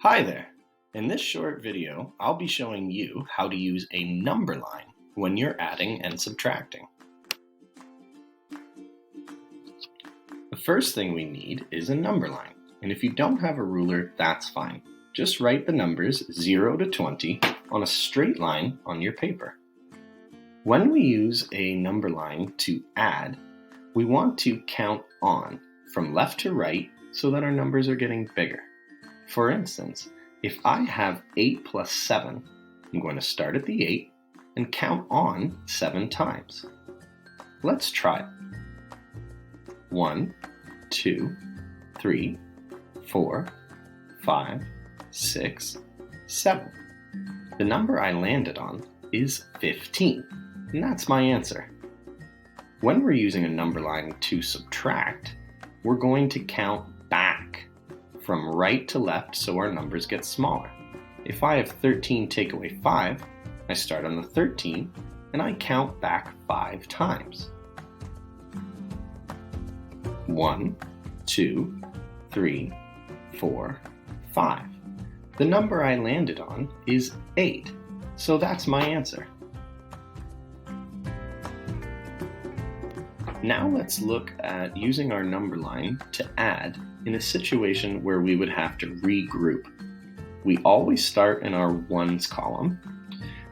Hi there! In this short video, I'll be showing you how to use a number line when you're adding and subtracting. The first thing we need is a number line, and if you don't have a ruler, that's fine. Just write the numbers 0 to 20 on a straight line on your paper. When we use a number line to add, we want to count on from left to right so that our numbers are getting bigger. For instance, if I have 8 plus 7, I'm going to start at the 8 and count on 7 times. Let's try it. 1, 2, 3, 4, 5, 6, 7. The number I landed on is 15, and that's my answer. When we're using a number line to subtract, we're going to count back from right to left so our numbers get smaller. If I have 13 take away 5, I start on the 13 and I count back 5 times. 1, 2, 3, 4, 5. The number I landed on is 8, so that's my answer. Now let's look at using our number line to add in a situation where we would have to regroup. We always start in our ones column,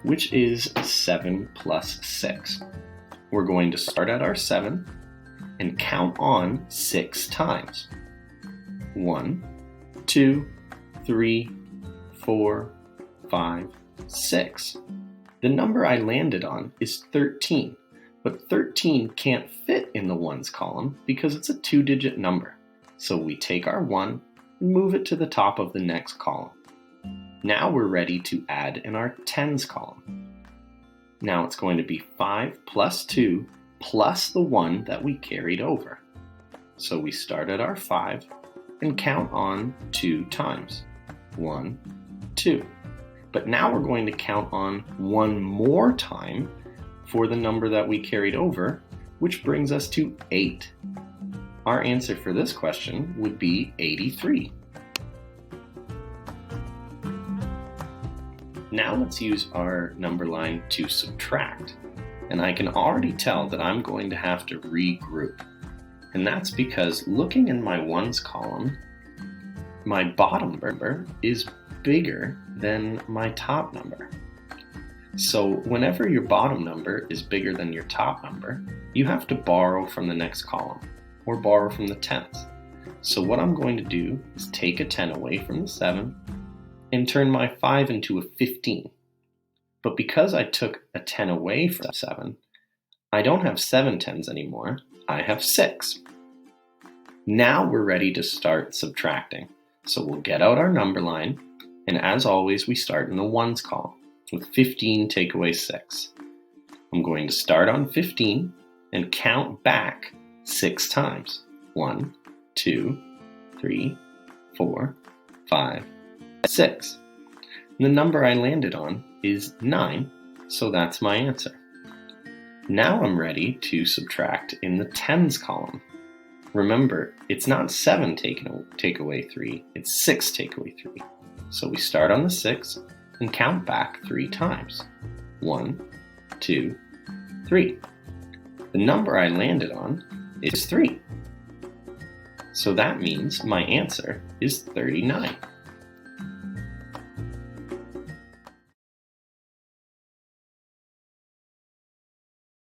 which is 7 plus 6. We're going to start at our 7 and count on 6 times. 1, 2, 3, 4, 5, 6. The number I landed on is 13. But 13 can't fit in the ones column because it's a 2-digit number. So we take our 1 and move it to the top of the next column. Now we're ready to add in our tens column. Now it's going to be 5 plus 2 plus the 1 that we carried over. So we start at our 5 and count on 2 times. 1, 2. But now we're going to count on 1 more time for the number that we carried over, which brings us to 8. Our answer for this question would be 83. Now let's use our number line to subtract. And I can already tell that I'm going to have to regroup. And that's because looking in my ones column, my bottom number is bigger than my top number. So whenever your bottom number is bigger than your top number, you have to borrow from the next column or borrow from the tens. So what I'm going to do is take a 10 away from the 7 and turn my 5 into a 15. But because I took a 10 away from 7, I don't have 7 tens anymore, I have 6. Now we're ready to start subtracting. So we'll get out our number line, and as always we start in the ones column. With 15 take away 6. I'm going to start on 15 and count back 6 times. 1, 2, 3, 4, 5, 6. And the number I landed on is 9, so that's my answer. Now I'm ready to subtract in the tens column. Remember, it's not 7 take away 3, it's 6 take away 3. So we start on the 6 and count back 3 times. 1, 2, 3. The number I landed on is 3. So that means my answer is 39.